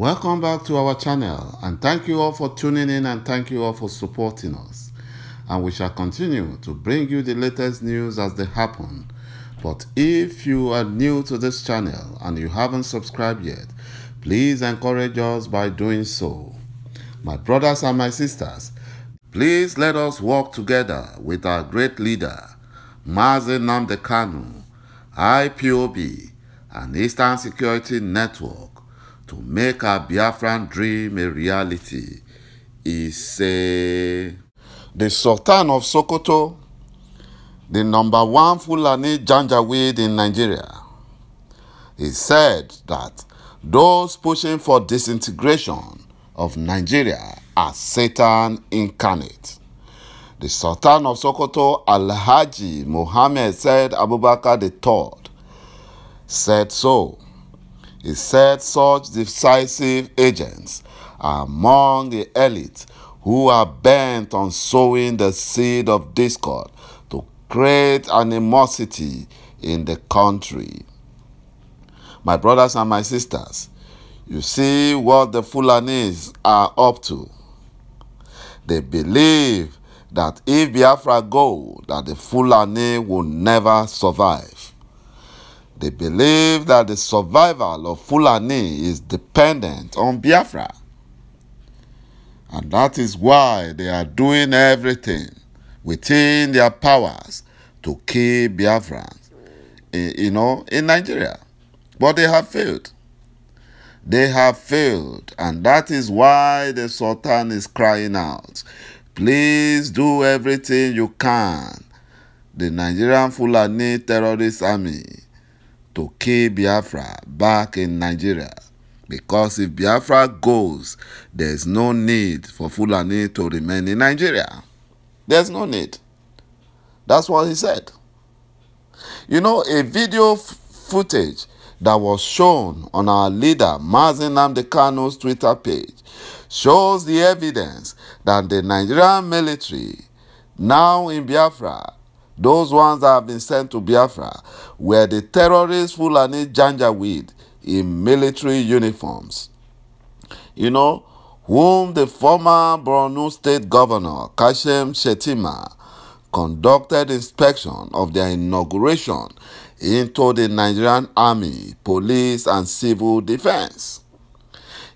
Welcome back to our channel, and thank you all for tuning in and thank you all for supporting us. And we shall continue to bring you the latest news as they happen. But if you are new to this channel and you haven't subscribed yet, please encourage us by doing so. My brothers and my sisters, please let us work together with our great leader, Mazi Nnamdi Kanu, IPOB, and Eastern Security Network, to make our Biafran dream a reality. He said, the Sultan of Sokoto, the #1 Fulani Janjaweed in Nigeria, he said that those pushing for disintegration of Nigeria are Satan incarnate. The Sultan of Sokoto, Alhaji Mohammed Said Abubakar III, said so. He said such decisive agents are among the elite who are bent on sowing the seed of discord to create animosity in the country. My brothers and my sisters, you see what the Fulanis are up to. They believe that if Biafra go, that the Fulani will never survive. They believe that the survival of Fulani is dependent on Biafra. And that is why they are doing everything within their powers to kill Biafrans, in Nigeria. But they have failed. They have failed. And that is why the Sultan is crying out, please do everything you can, the Nigerian Fulani terrorist army, to kill Biafra back in Nigeria. Because if Biafra goes, there's no need for Fulani to remain in Nigeria. There's no need. That's what he said. You know, a video footage that was shown on our leader Mazi Nnamdi Kanu's Twitter page shows the evidence that the Nigerian military now in Biafra, those ones that have been sent to Biafra, were the terrorist Fulani Janjaweed in military uniforms. You know, whom the former Borno State Governor Kashim Shettima conducted inspection of their inauguration into the Nigerian Army, Police and Civil Defense.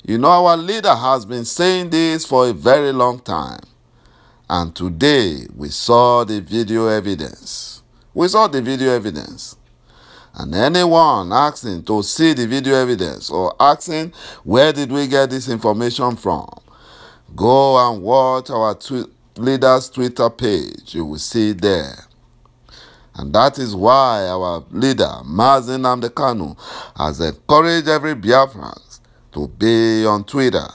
You know, our leader has been saying this for a very long time. And today, we saw the video evidence. We saw the video evidence. And anyone asking to see the video evidence or asking where did we get this information from, go and watch our leader's Twitter page. You will see it there. And that is why our leader, Mazi Nnamdi Kanu, has encouraged every Biafran to be on Twitter.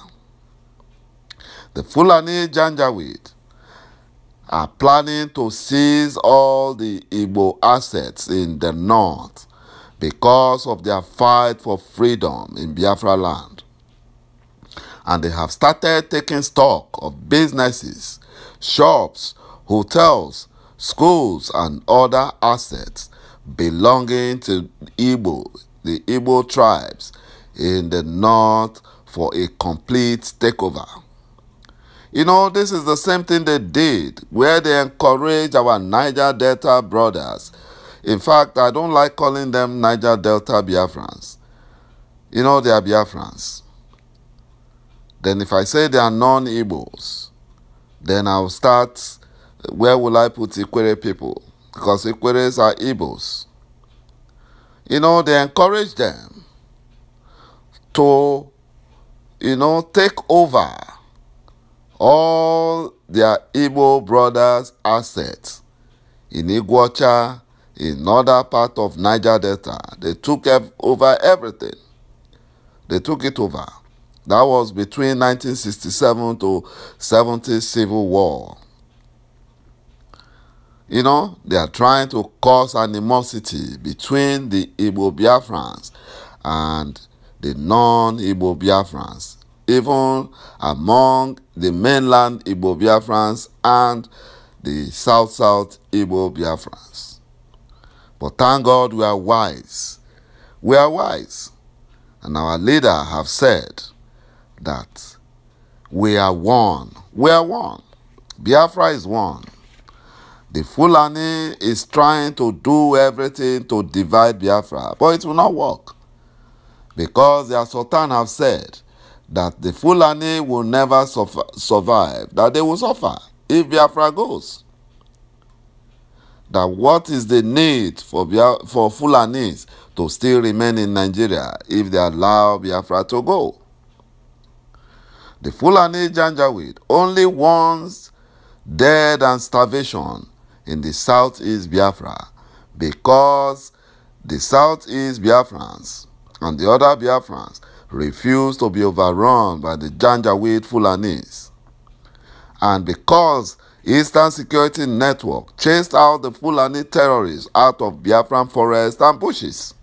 The Fulani Janjaweed are planning to seize all the Igbo assets in the north because of their fight for freedom in Biafra land. And they have started taking stock of businesses, shops, hotels, schools, and other assets belonging to the Igbo tribes in the north for a complete takeover. You know, this is the same thing they did, where they encouraged our Niger Delta brothers. In fact, I don't like calling them Niger Delta Biafrans. You know, they are Biafrans. Then if I say they are non-Igbos, then I'll start, where will I put Ikwere people? Because Ikweres are Igbos. You know, they encourage them to, take over all their Igbo brothers' assets in Iguacha, in other part of Niger Delta. They took over everything. They took it over. That was between 1967 to 70 Civil War. You know, they are trying to cause animosity between the Igbo Biafrans and the non-Igbo Biafrans, even among the mainland Igbo Biafrans and the South Igbo Biafrans. But thank God we are wise. We are wise. And our leader have said that we are one. We are one. Biafra is one. The Fulani is trying to do everything to divide Biafra, but it will not work. Because their Sultan have said that the Fulani will never survive, that they will suffer if Biafra goes. That what is the need for Fulanis to still remain in Nigeria if they allow Biafra to go? The Fulani Janjaweed only wants death and starvation in the southeast Biafra because the southeast Biafrans and the other Biafrans refuse to be overrun by the Janjaweed Fulanis. And because Eastern Security Network chased out the Fulani terrorists out of Biafran forests and bushes.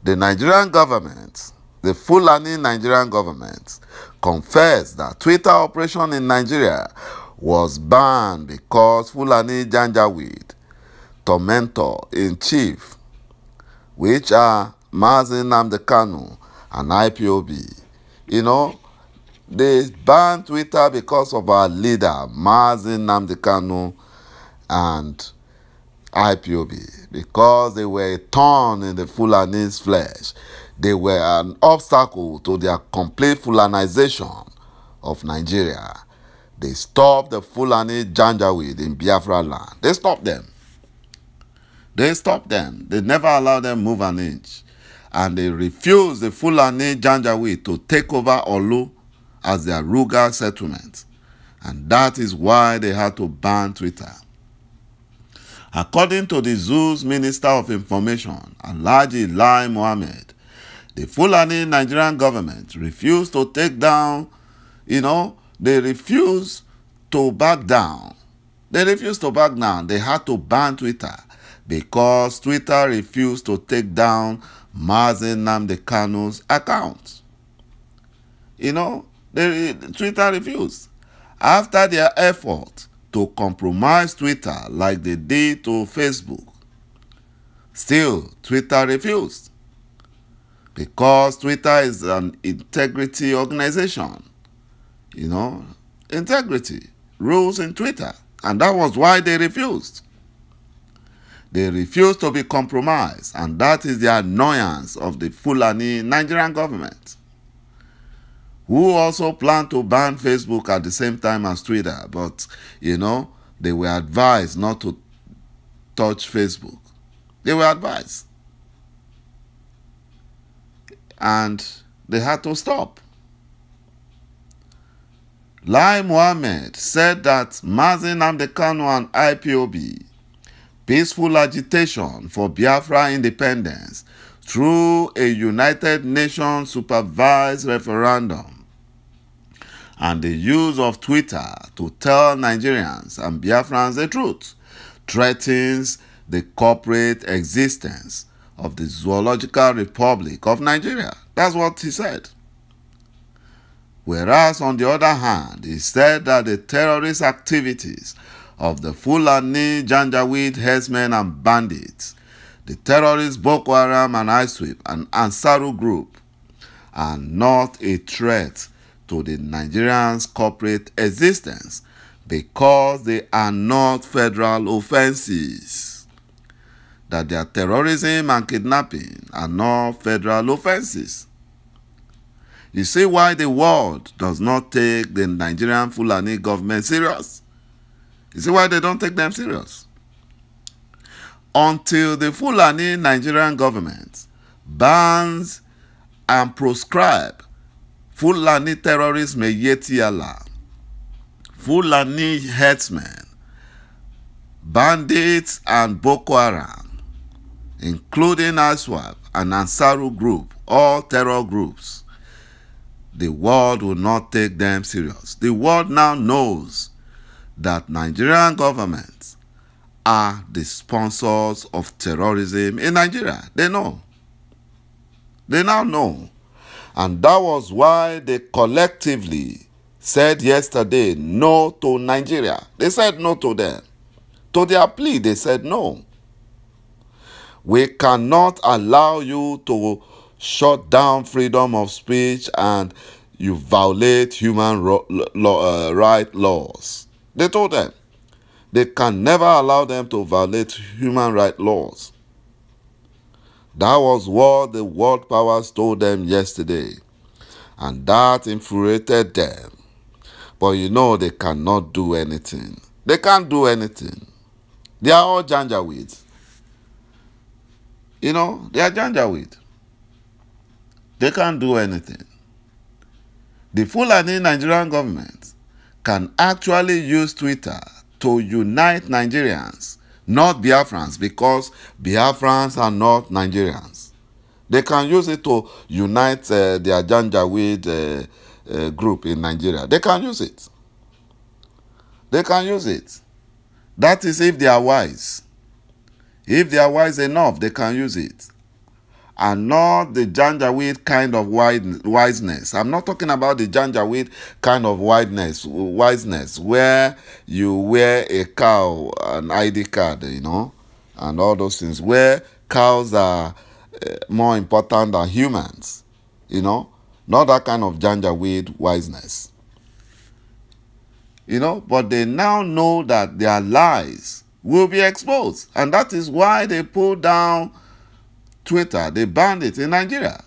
The Nigerian government, the Fulani Nigerian government, confessed that Twitter operation in Nigeria was banned because Fulani Janjaweed, tormentor-in-chief, which are Mazi Nnamdi Kanu and IPOB, they banned Twitter because of our leader, Mazi Nnamdi Kanu and IPOB, because they were a thorn in the Fulani's flesh. They were an obstacle to their complete Fulanization of Nigeria. They stopped the Fulani Janjaweed in Biafra land. They stopped them. They stopped them. They never allowed them move an inch. And they refused the Fulani Janjaweed to take over Olu as their Ruga settlement. And that is why they had to ban Twitter. According to the Zoo's Minister of Information, Alhaji Lai Mohammed, the Fulani Nigerian government refused to take down, they refused to back down. They refused to back down. They had to ban Twitter because Twitter refused to take down Mazi Nnamdi Kanu's account. Twitter refused. After their effort to compromise Twitter like they did to Facebook, still Twitter refused. Because Twitter is an integrity organization. Integrity rules in Twitter. And that was why they refused. They refused to be compromised. And that is the annoyance of the Fulani Nigerian government, who also plan to ban Facebook at the same time as Twitter. But, they were advised not to touch Facebook. They were advised. And they had to stop. Lai Mohammed said that Mazi Nnamdi Kanu and IPOB peaceful agitation for Biafra independence through a United Nations supervised referendum and the use of Twitter to tell Nigerians and Biafrans the truth threatens the corporate existence of the Zoological Republic of Nigeria. That's what he said. Whereas, on the other hand, he said that the terrorist activities of the Fulani Janjaweed herdsmen and bandits, the terrorist Boko Haram and ISWAP and Ansaru group, are not a threat to the Nigerians' corporate existence because they are not federal offenses. That their terrorism and kidnapping are not federal offenses. You see why the world does not take the Nigerian Fulani government serious? You see why they don't take them serious? Until the Fulani Nigerian government bans and proscribe Fulani terrorists Meyeti Allah, Fulani herdsmen, bandits and Boko Haram, including ISWAP and Ansaru group, all terror groups, the world will not take them serious. The world now knows that Nigerian governments are the sponsors of terrorism in Nigeria. They know. They now know. And that was why they collectively said yesterday no to Nigeria. They said no to them. To their plea, they said no. We cannot allow you to shut down freedom of speech, and you violate human rights laws. They told them they can never allow them to violate human rights laws. That was what the world powers told them yesterday, and that infuriated them. But you know they cannot do anything. They can't do anything. They are all janjaweed. You know, they are janjaweed. They can't do anything. The Fulani Nigerian government can actually use Twitter to unite Nigerians, not Biafrans, because Biafrans are not Nigerians. They can use it to unite their Janjaweed group in Nigeria. They can use it. They can use it. That is if they are wise. If they are wise enough, they can use it. And not the Janjaweed kind of wiseness. I'm not talking about the Janjaweed kind of wiseness where you wear a cow, an ID card, you know, and all those things, where cows are more important than humans, you know, not that kind of Janjaweed wiseness. You know, but they now know that their lies will be exposed, and that is why they pulled down Twitter. They banned it in Nigeria.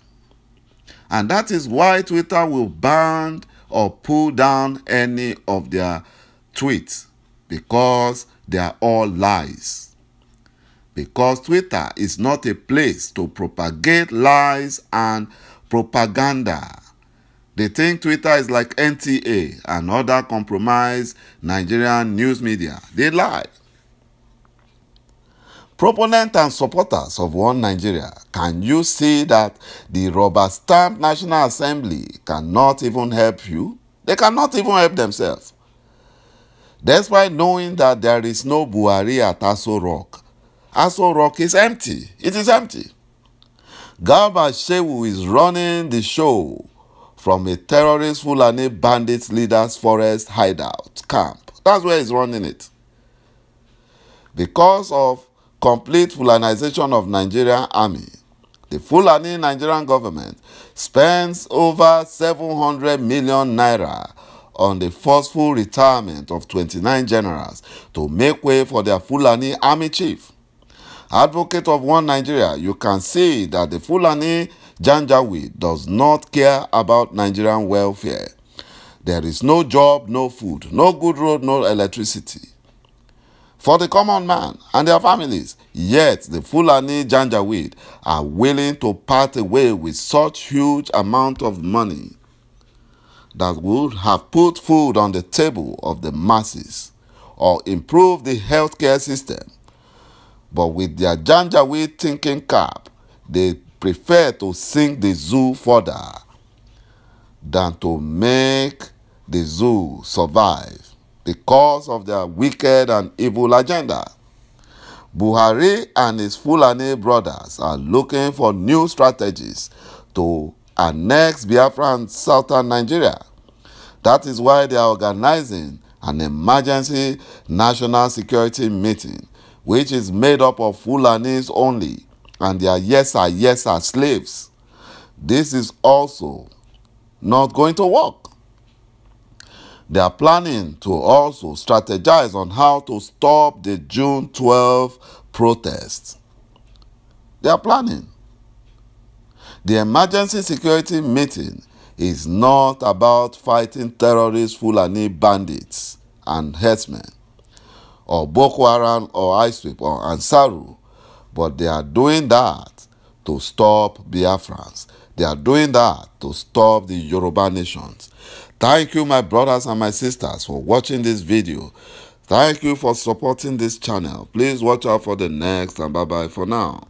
And that is why Twitter will ban or pull down any of their tweets, because they are all lies. Because Twitter is not a place to propagate lies and propaganda. They think Twitter is like NTA and other compromised Nigerian news media. They lie. Proponents and supporters of One Nigeria, can you see that the rubber-stamped National Assembly cannot even help you? They cannot even help themselves. Despite knowing that there is no Buhari at Aso Rock. Aso Rock is empty. It is empty. Garba Shehu is running the show from a terrorist Fulani bandits leader's forest hideout camp. That's where he's running it. Because of complete Fulanization of Nigerian army, the Fulani Nigerian government spends over 700 million naira on the forceful retirement of 29 generals to make way for their Fulani army chief. Advocate of One Nigeria, you can see that the Fulani Janjaweed does not care about Nigerian welfare. There is no job, no food, no good road, no electricity for the common man and their families. Yet the Fulani Janjaweed are willing to part away with such huge amount of money that would have put food on the table of the masses or improved the healthcare system. But with their Janjaweed thinking cap, they prefer to sink the zoo further than to make the zoo survive because of their wicked and evil agenda. Buhari and his Fulani brothers are looking for new strategies to annex Biafra and southern Nigeria. That is why they are organizing an emergency national security meeting, which is made up of Fulanis only and their yes sir slaves. This is also not going to work. They are planning to also strategize on how to stop the June 12 protests. They are planning. The emergency security meeting is not about fighting terrorist Fulani bandits and herdsmen, or Boko Haram or ISWAP or Ansaru, but they are doing that to stop Biafrans. They are doing that to stop the Yoruba nations. Thank you, my brothers and my sisters, for watching this video. Thank you for supporting this channel. Please watch out for the next, and bye-bye for now.